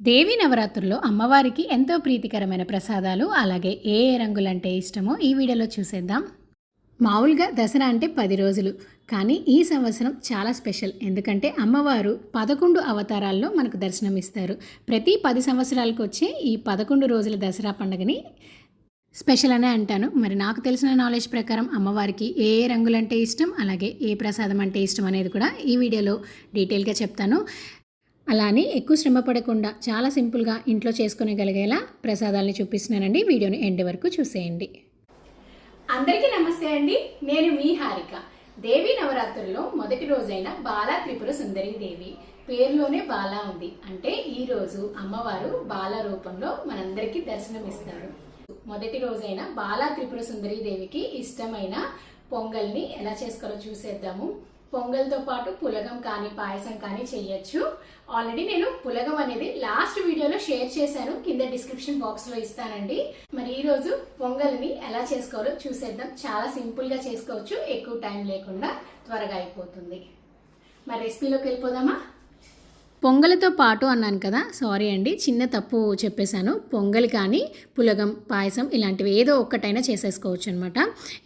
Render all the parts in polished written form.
దేవీ నవరాత్రుల్లో అమ్మవారికి ఎంతో ప్రీతికరమైన ప్రసాదాలు, అలాగే ఏ ఏ రంగులంటే ఇష్టమో ఈ వీడియోలో చూసేద్దాం. మామూలుగా దసరా అంటే 10 రోజులు, కానీ ఈ సంవత్సరం చాలా స్పెషల్. ఎందుకంటే అమ్మవారు 11 అవతారాల్లో మనకు దర్శనమిస్తారు. ప్రతి 10 సంవత్సరాలకు వచ్చే ఈ 11 రోజుల దసరా పండుగని స్పెషల్ అనే అంటాను. మరి నాకు తెలిసిన నాలెడ్జ్ ప్రకారం అమ్మవారికి ఏ ఏ రంగులంటే ఇష్టం, అలాగే ఏ ప్రసాదం అంటే ఇష్టం అనేది కూడా ఈ వీడియోలో డీటెయిల్గా చెప్తాను. అలానే ఎక్కువ శ్రమ పడకుండా చాలా సింపుల్గా ఇంట్లో చేసుకునేగలిగేలా ప్రసాదాలని చూపిస్తున్నానండి. వీడియోని ఎండ్ వరకు చూసేయండి. అందరికీ నమస్తే అండి, నేను మీ హారిక. దేవీ నవరాత్రుల్లో మొదటి రోజైన బాలా త్రిపుర సుందరి దేవి పేరులోనే బాలా ఉంది. అంటే ఈ రోజు అమ్మవారు బాల రూపంలో మనందరికీ దర్శనమిస్తారు. మొదటి రోజైన బాలా త్రిపుర సుందరి దేవికి ఇష్టమైన పొంగల్ని ఎలా చేసుకోవాలో చూసేద్దాము. పొంగల్తో పాటు పులగం కానీ పాయసం కానీ చేయొచ్చు. ఆల్రెడీ నేను పులగం అనేది లాస్ట్ వీడియోలో షేర్ చేశాను, కింద డిస్క్రిప్షన్ బాక్స్లో ఇస్తానండి. మరి ఈరోజు పొంగల్ని ఎలా చేసుకోవాలో చూసేద్దాం. చాలా సింపుల్గా చేసుకోవచ్చు, ఎక్కువ టైం లేకుండా త్వరగా అయిపోతుంది. మరి రెసిపీలోకి వెళ్ళిపోదామా? పొంగలితో పాటు అన్నాను కదా, సారీ అండి, చిన్న తప్పు చెప్పేశాను. పొంగల్ కానీ పులగం పాయసం ఇలాంటివి ఏదో ఒక్కటైనా చేసేసుకోవచ్చు అనమాట.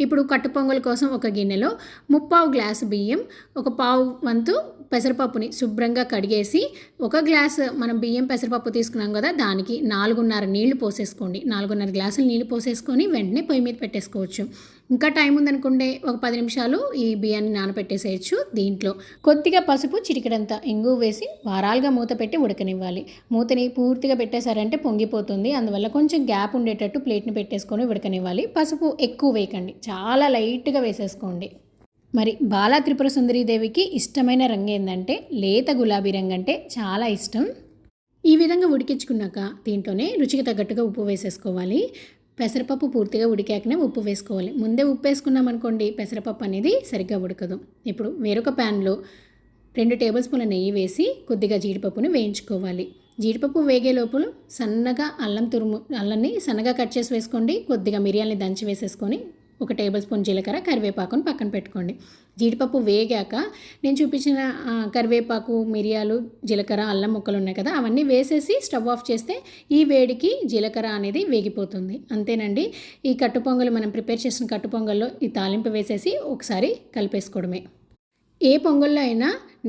ఇప్పుడు కట్టు పొంగల్ కోసం ఒక గిన్నెలో 3/4 గ్లాసు బియ్యం, ఒక పావు వంతు పెసరపప్పుని శుభ్రంగా కడిగేసి, ఒక గ్లాసు మనం బియ్యం పెసరపప్పు తీసుకున్నాం కదా, దానికి 4.5 నీళ్లు పోసేసుకోండి. 4.5 గ్లాసులు నీళ్లు పోసేసుకొని వెంటనే పొయ్యి మీద పెట్టేసుకోవచ్చు. ఇంకా టైం ఉందనుకుంటే ఒక 10 నిమిషాలు ఈ బియ్యాన్ని నానబెట్టేసేయచ్చు. దీంట్లో కొద్దిగా పసుపు, చిటికెడంత ఇంగు వేసి వారాలుగా మూత పెట్టి ఉడకనివ్వాలి. మూతని పూర్తిగా పెట్టేశారంటే పొంగిపోతుంది. అందువల్ల కొంచెం గ్యాప్ ఉండేటట్టు ప్లేట్ని పెట్టేసుకొని ఉడకనివ్వాలి. పసుపు ఎక్కువ వేయకండి, చాలా లైట్గా వేసేసుకోండి. మరి బాలా త్రిపుర సుందరీదేవికి ఇష్టమైన రంగు ఏంటంటే లేత గులాబీ రంగు అంటే చాలా ఇష్టం. ఈ విధంగా ఉడికించుకున్నాక దీంట్లోనే రుచికి తగ్గట్టుగా ఉప్పు వేసేసుకోవాలి. పెసరపప్పు పూర్తిగా ఉడికాకనే ఉప్పు వేసుకోవాలి. ముందే ఉప్పు వేసుకున్నాం అనుకోండి, పెసరపప్పు అనేది సరిగ్గా ఉడకదు. ఇప్పుడు వేరొక ప్యాన్లో 2 టేబుల్ స్పూన్ల నెయ్యి వేసి కొద్దిగా జీడిపప్పుని వేయించుకోవాలి. జీడిపప్పు వేగే లోపల సన్నగా అల్లాన్ని సన్నగా కట్ చేసి వేసుకోండి. కొద్దిగా మిరియాలని దంచి వేసేసుకొని 1 టేబుల్ స్పూన్ జీలకర్ర, కరివేపాకును పక్కన పెట్టుకోండి. జీడిపప్పు వేగాక నేను చూపించిన కరివేపాకు, మిరియాలు, జీలకర్ర, అల్లం ముక్కలు ఉన్నాయి కదా, అవన్నీ వేసేసి స్టవ్ ఆఫ్ చేస్తే ఈ వేడికి జీలకర్ర అనేది వేగిపోతుంది. అంతేనండి. ఈ కట్టు పొంగల్ మనం ప్రిపేర్ చేసిన కట్టు పొంగల్లో ఈ తాలింపు వేసేసి ఒకసారి కలిపేసుకోవడమే. ఏ పొంగల్లో అయినా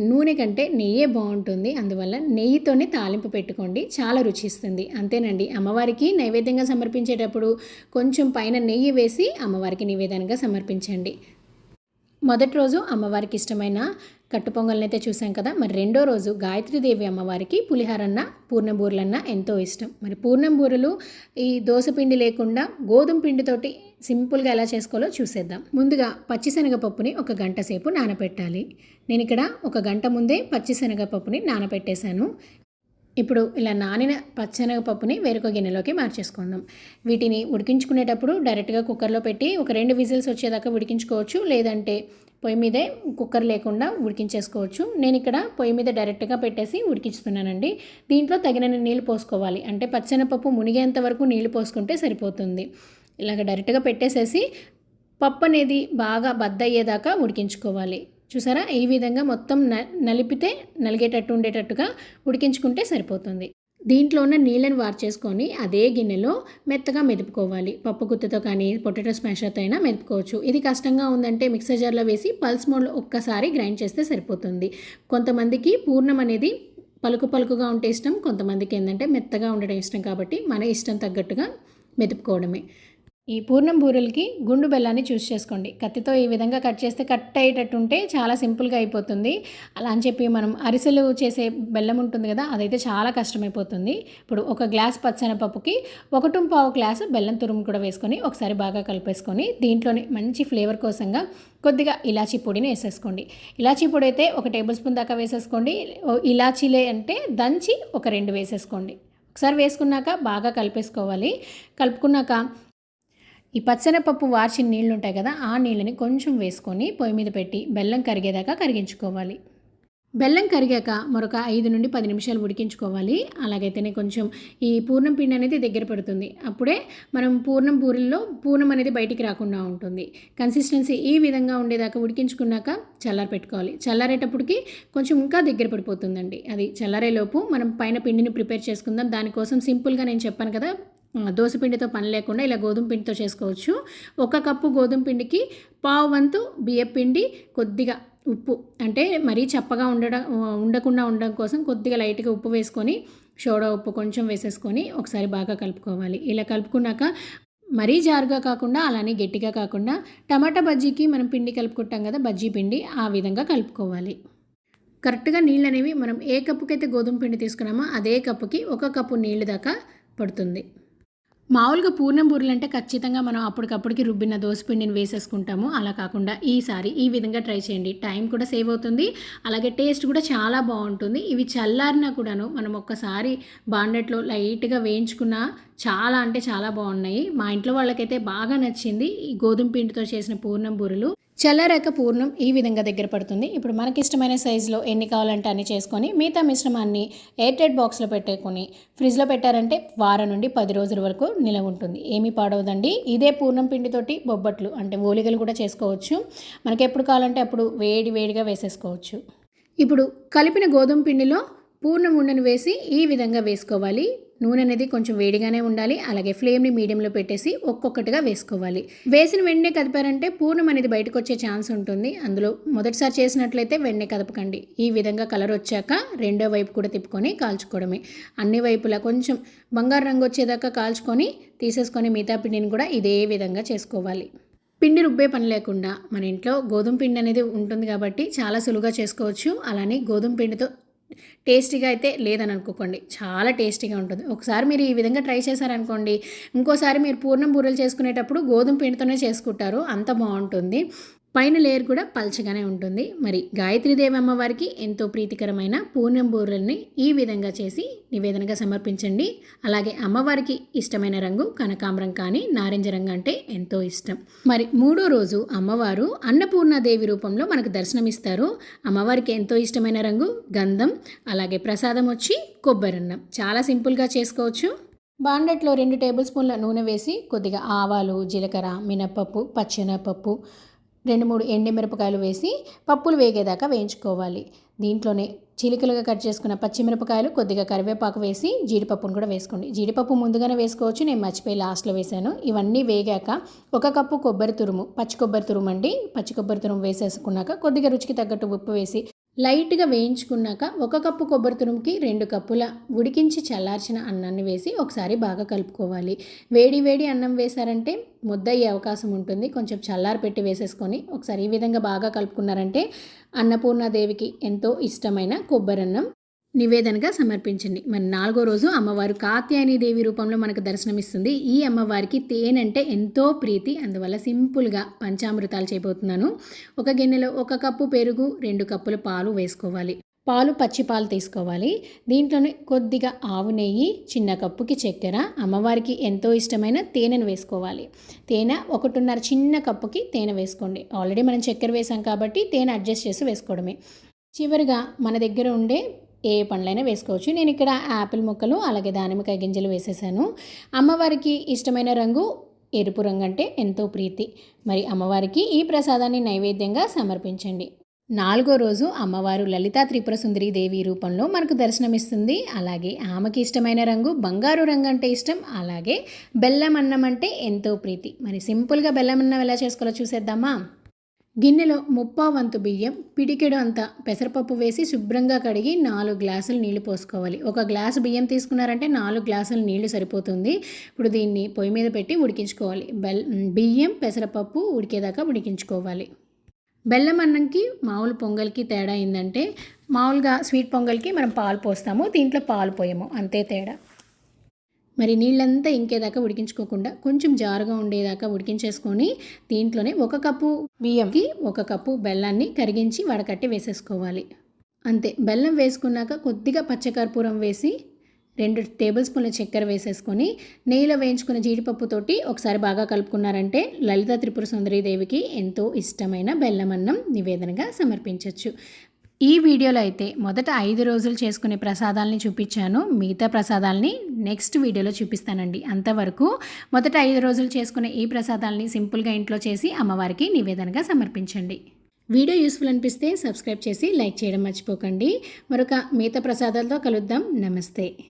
నూనె కంటే నెయ్యే బాగుంటుంది. అందువల్ల నెయ్యితోనే తాలింపు పెట్టుకోండి, చాలా రుచిస్తుంది. అంతేనండి. అమ్మవారికి నైవేద్యంగా సమర్పించేటప్పుడు కొంచెం పైన నెయ్యి వేసి అమ్మవారికి నివేదనగా సమర్పించండి. మొదటి రోజు అమ్మవారికి ఇష్టమైన కట్టు పొంగల్ని అయితే చూసాం కదా. మరి రెండో రోజు గాయత్రీదేవి అమ్మవారికి పులిహారన్న, పూర్ణం బూరెలన్నా ఎంతో ఇష్టం. మరి పూర్ణం బూరెలు ఈ దోసపిండి లేకుండా గోధుమ పిండితోటి సింపుల్గా ఎలా చేసుకోవాలో చూసేద్దాం. ముందుగా పచ్చిశనగపప్పుని 1 గంట సేపు నానబెట్టాలి. నేను ఇక్కడ 1 గంట ముందే పచ్చిశనగపప్పుని నానబెట్టేశాను. ఇప్పుడు ఇలా నానిన పచ్చెనగపప్పుని వేరొక గిన్నెలోకి మార్చేసుకుందాం. వీటిని ఉడికించుకునేటప్పుడు డైరెక్ట్గా కుక్కర్లో పెట్టి ఒక 2 విజిల్స్ వచ్చేదాకా ఉడికించుకోవచ్చు, లేదంటే పొయ్యి మీదే కుక్కర్ లేకుండా ఉడికించేసుకోవచ్చు. నేను ఇక్కడ పొయ్యి మీద డైరెక్ట్గా పెట్టేసి ఉడికిస్తున్నానండి. దీంట్లో తగినన్ని నీళ్ళు పోసుకోవాలి. అంటే పచ్చెనపప్పు మునిగేంత వరకు నీళ్ళు పోసుకుంటే సరిపోతుంది. ఇలాగ డైరెక్ట్గా పెట్టేసేసి పప్పు అనేది బాగా బద్దయ్యేదాకా ఉడికించుకోవాలి. చూసారా, ఈ విధంగా మొత్తం నలిపితే నలిగేటట్టు ఉండేటట్టుగా ఉడికించుకుంటే సరిపోతుంది. దీంట్లో ఉన్న నీళ్ళని వార్చేసుకొని అదే గిన్నెలో మెత్తగా మెదుపుకోవాలి. పప్పు గుత్తతో కానీ పొటాటో స్మాషర్తో అయినా మెదుపుకోవచ్చు. ఇది కష్టంగా ఉందంటే మిక్సర్ జార్లో వేసి పల్స్ మోడ్లో ఒక్కసారి గ్రైండ్ చేస్తే సరిపోతుంది. కొంతమందికి పూర్ణం అనేది పలుకుగా ఉంటే ఇష్టం, కొంతమందికి ఏంటంటే మెత్తగా ఉండడం ఇష్టం. కాబట్టి మన ఇష్టం తగ్గట్టుగా మెదుపుకోవడమే. ఈ పూర్ణం బూరెలకి గుండు బెల్లాన్ని చూస్ చేసుకోండి. కత్తితో ఈ విధంగా కట్ చేస్తే కట్ అయ్యేటట్టు ఉంటే చాలా సింపుల్గా అయిపోతుంది. అలా అని చెప్పి మనం అరిసెలు చేసే బెల్లం ఉంటుంది కదా, అదైతే చాలా కష్టమైపోతుంది. ఇప్పుడు 1 గ్లాస్ పచ్చెనపప్పుకి 1.25 గ్లాసు బెల్లం తురుము కూడా వేసుకొని ఒకసారి బాగా కలిపేసుకొని దీంట్లోనే మంచి ఫ్లేవర్ కోసంగా కొద్దిగా ఇలాచీ పొడిని వేసేసుకోండి. ఇలాచీ పొడి అయితే 1 టేబుల్ స్పూన్ దాకా వేసేసుకోండి. ఇలాచీలే అంటే దంచి ఒక 2 వేసేసుకోండి. ఒకసారి వేసుకున్నాక బాగా కలిపేసుకోవాలి. కలుపుకున్నాక ఈ పచ్చెనపప్పు వార్చిన నీళ్ళు ఉంటాయి కదా, ఆ నీళ్ళని కొంచెం వేసుకొని పొయ్యి మీద పెట్టి బెల్లం కరిగేదాకా కరిగించుకోవాలి. బెల్లం కరిగాక మరొక 5 నుండి 10 నిమిషాలు ఉడికించుకోవాలి. అలాగైతేనే కొంచెం ఈ పూర్ణం పిండి అనేది దగ్గర పడుతుంది. అప్పుడే మనం పూర్ణం బూరెల్లో పూర్ణం అనేది బయటికి రాకుండా ఉంటుంది. కన్సిస్టెన్సీ ఈ విధంగా ఉండేదాకా ఉడికించుకున్నాక చల్లారి పెట్టుకోవాలి. చల్లారేటప్పటికి కొంచెం ఇంకా దగ్గర పడిపోతుందండి. అది చల్లారేలోపు మనం పైన పిండిని ప్రిపేర్ చేసుకుందాం. దానికోసం సింపుల్గా నేను చెప్పాను కదా, దోస పిండితో పని లేకుండా ఇలా గోధుమ పిండితో చేసుకోవచ్చు. 1 కప్పు గోధుమ పిండికి పావు వంతు బియ్యం పిండి, కొద్దిగా ఉప్పు, అంటే మరీ చప్పగా ఉండకుండా ఉండడం కోసం కొద్దిగా లైట్గా ఉప్పు వేసుకొని, సోడా ఉప్పు కొంచెం వేసేసుకొని ఒకసారి బాగా కలుపుకోవాలి. ఇలా కలుపుకున్నాక మరీ జారుగా కాకుండా అలానే గట్టిగా కాకుండా టమాటా బజ్జీకి మనం పిండి కలుపుకుంటాం కదా, బజ్జీ పిండి, ఆ విధంగా కలుపుకోవాలి. కరెక్ట్గా నీళ్ళు అనేవి మనం ఏ కప్పుకైతే గోధుమ పిండి తీసుకున్నామో అదే కప్పుకి 1 కప్పు నీళ్ళు దాకా పడుతుంది. మామూలుగా పూర్ణం బూరెలు అంటే ఖచ్చితంగా మనం అప్పటికప్పటికి రుబ్బిన దోసపిండిని వేసేసుకుంటాము. అలా కాకుండా ఈసారి ఈ విధంగా ట్రై చేయండి. టైం కూడా సేవ్ అవుతుంది, అలాగే టేస్ట్ కూడా చాలా బాగుంటుంది. ఇవి చల్లారినా కూడాను మనం ఒక్కసారి బాండెట్లో లైట్గా వేయించుకున్న చాలా అంటే చాలా బాగున్నాయి. మా ఇంట్లో వాళ్ళకైతే బాగా నచ్చింది ఈ గోధుమ పిండితో చేసిన పూర్ణం బూరెలు. చల్లారాక పూర్ణం ఈ విధంగా దగ్గర పడుతుంది. ఇప్పుడు మనకి ఇష్టమైన సైజులో ఎన్ని కావాలంటే అన్ని చేసుకొని మిగతా మిశ్రమాన్ని ఎయిర్ టైట్ బాక్స్లో పెట్టుకొని ఫ్రిడ్జ్లో పెట్టారంటే వారం నుండి 10 రోజుల వరకు నిలవ ఉంటుంది. ఏమీ పాడవదండి. ఇదే పూర్ణం పిండితోటి బొబ్బట్లు అంటే ఓలిగలు కూడా చేసుకోవచ్చు. మనకి ఎప్పుడు కావాలంటే అప్పుడు వేడిగా వేసేసుకోవచ్చు. ఇప్పుడు కలిపిన గోధుమ పిండిలో పూర్ణం ఉండని వేసి ఈ విధంగా వేసుకోవాలి. నూనె అనేది కొంచెం వేడిగానే ఉండాలి. అలాగే ఫ్లేమ్ని మీడియంలో పెట్టేసి ఒక్కొక్కటిగా వేసుకోవాలి. వేసిన వెంటనే కదిపారంటే పూర్ణం అనేది బయటకు వచ్చే ఛాన్స్ ఉంటుంది. అందులో మొదటిసారి చేసినట్లయితే వెంటనే కదపకండి. ఈ విధంగా కలర్ వచ్చాక రెండో వైపు కూడా తిప్పుకొని కాల్చుకోవడమే. అన్ని వైపులా కొంచెం బంగారు రంగు వచ్చేదాకా కాల్చుకొని తీసేసుకొని మిగతా పిండిని కూడా ఇదే విధంగా చేసుకోవాలి. పిండి రుబ్బే పని లేకుండా మన ఇంట్లో గోధుమ పిండి అనేది ఉంటుంది కాబట్టి చాలా సులువుగా చేసుకోవచ్చు. అలానే గోధుమ పిండితో టేస్టీగా అయితే లేదని అనుకోకండి, చాలా టేస్టీగా ఉంటుంది. ఒకసారి మీరు ఈ విధంగా ట్రై చేశారనుకోండి, ఇంకోసారి మీరు పూర్ణం బూరెలు చేసుకునేటప్పుడు గోధుమ పిండితోనే చేసుకుంటారు, అంత బాగుంటుంది. పైన లేయర్ కూడా పల్చగానే ఉంటుంది. మరి గాయత్రీదేవి అమ్మవారికి ఎంతో ప్రీతికరమైన పూర్ణం బూరెల్ని ఈ విధంగా చేసి నివేదనగా సమర్పించండి. అలాగే అమ్మవారికి ఇష్టమైన రంగు కనకాంబరం కానీ నారింజ రంగు అంటే ఎంతో ఇష్టం. మరి 3వ రోజు అమ్మవారు అన్నపూర్ణాదేవి రూపంలో మనకు దర్శనమిస్తారు. అమ్మవారికి ఎంతో ఇష్టమైన రంగు గంధం, అలాగే ప్రసాదం వచ్చి కొబ్బరన్నం. చాలా సింపుల్గా చేసుకోవచ్చు. బాండెట్లో 2 టేబుల్ స్పూన్ల నూనె వేసి కొద్దిగా ఆవాలు, జీలకర్ర, మినప్పప్పు, పచ్చెనగపప్పు, 2-3 ఎండుమిరపకాయలు వేసి పప్పులు వేగేదాకా వేయించుకోవాలి. దీంట్లోనే చిలికలుగా కట్ చేసుకున్న పచ్చిమిరపకాయలు, కొద్దిగా కరివేపాకు వేసి జీడిపప్పును కూడా వేసుకోండి. జీడిపప్పు ముందుగానే వేసుకోవచ్చు, నేను మర్చిపోయి లాస్ట్లో వేసాను. ఇవన్నీ వేగాక 1 కప్పు కొబ్బరి తురుము, పచ్చి కొబ్బరి తురుము అండి, పచ్చి కొబ్బరి తురుము వేసేసుకున్నాక కొద్దిగా రుచికి తగ్గట్టు ఉప్పు వేసి లైట్గా వేయించుకున్నాక 1 కప్పు కొబ్బరి తురుముకి 2 కప్పుల ఉడికించి చల్లార్చిన అన్నాన్ని వేసి ఒకసారి బాగా కలుపుకోవాలి. వేడి అన్నం వేశారంటే ముద్ద అయ్యే అవకాశం ఉంటుంది. కొంచెం చల్లారి పెట్టి వేసేసుకొని ఒకసారి ఈ విధంగా బాగా కలుపుకున్నారంటే అన్నపూర్ణాదేవికి ఎంతో ఇష్టమైన కొబ్బరన్నం నివేదనగా సమర్పించండి. మరి 4వ రోజు అమ్మవారు కాత్యాయనీదేవి రూపంలో మనకు దర్శనమిస్తుంది. ఈ అమ్మవారికి తేనంటే ఎంతో ప్రీతి, అందువల్ల సింపుల్గా పంచామృతాలు చేయబోతున్నాను. ఒక గిన్నెలో 1 కప్పు పెరుగు, 2 కప్పుల పాలు వేసుకోవాలి. పాలు పచ్చి పాలు తీసుకోవాలి. దీంట్లోనే కొద్దిగా ఆవు నెయ్యి, చిన్న కప్పుకి చక్కెర, అమ్మవారికి ఎంతో ఇష్టమైన తేనెను వేసుకోవాలి. తేనె 1.5 చిన్న కప్పుకి తేనె వేసుకోండి. ఆల్రెడీ మనం చక్కెర వేసాం కాబట్టి తేనె అడ్జస్ట్ చేసి వేసుకోవడమే. చివరిగా మన దగ్గర ఉండే ఏ పండ్లైనా వేసుకోవచ్చు. నేను ఇక్కడ యాపిల్ ముక్కలు, అలాగే దానిమ్మకాయ గింజలు వేసేసాను. అమ్మవారికి ఇష్టమైన రంగు ఎరుపు రంగు అంటే ఎంతో ప్రీతి. మరి అమ్మవారికి ఈ ప్రసాదాన్ని నైవేద్యంగా సమర్పించండి. 4వ రోజు అమ్మవారు లలితా త్రిపుర సుందరి దేవి రూపంలో మనకు దర్శనమిస్తుంది. అలాగే ఆమెకి ఇష్టమైన రంగు బంగారు రంగు అంటే ఇష్టం. అలాగే బెల్లం అన్నం అంటే ఎంతో ప్రీతి. మరి సింపుల్గా బెల్లం అన్నం ఎలా చేసుకోవాలో చూసేద్దామా. గిన్నెలో 1/4 వంతు బియ్యం, పిడికెడు అంత పెసరపప్పు వేసి శుభ్రంగా కడిగి 4 గ్లాసులు నీళ్లు పోసుకోవాలి. 1 గ్లాసు బియ్యం తీసుకున్నారంటే 4 గ్లాసులు నీళ్లు సరిపోతుంది. ఇప్పుడు దీన్ని పొయ్యి మీద పెట్టి ఉడికించుకోవాలి. బియ్యం పెసరపప్పు ఉడికేదాకా ఉడికించుకోవాలి. బెల్లం అన్నంకి మామూలు పొంగల్కి తేడా ఏంటంటే, మామూలుగా స్వీట్ పొంగల్కి మనం పాలు పోస్తాము, దీంట్లో పాలు పోయము, అంతే తేడా. మరి నీళ్ళంతా ఇంకేదాకా ఉడికించుకోకుండా కొంచెం జారుగా ఉండేదాకా ఉడికించేసుకొని దీంట్లోనే 1 కప్పు బియ్యంకి 1 కప్పు బెల్లాన్ని కరిగించి వడకట్టి వేసేసుకోవాలి. అంతే. బెల్లం వేసుకున్నాక కొద్దిగా పచ్చకర్పూరం వేసి 2 టేబుల్ స్పూన్ల చక్కెర వేసేసుకొని నెయ్యిలో వేయించుకున్న జీడిపప్పుతోటి ఒకసారి బాగా కలుపుకున్నారంటే లలితా త్రిపుర సుందరీ దేవికి ఎంతో ఇష్టమైన బెల్లం అన్నం నివేదనగా సమర్పించవచ్చు. ఈ వీడియోలో అయితే మొదట 5 రోజులు చేసుకునే ప్రసాదాలని చూపించాను. మిగతా ప్రసాదాలని నెక్స్ట్ వీడియోలో చూపిస్తానండి. అంతవరకు మొదట 5 రోజులు చేసుకునే ఈ ప్రసాదాలని సింపుల్గా ఇంట్లో చేసి అమ్మవారికి నివేదనగా సమర్పించండి. వీడియో యూస్ఫుల్ అనిపిస్తే సబ్స్క్రైబ్ చేసి లైక్ చేయడం మర్చిపోకండి. మరొక మిగతా ప్రసాదాలతో కలుద్దాం. నమస్తే.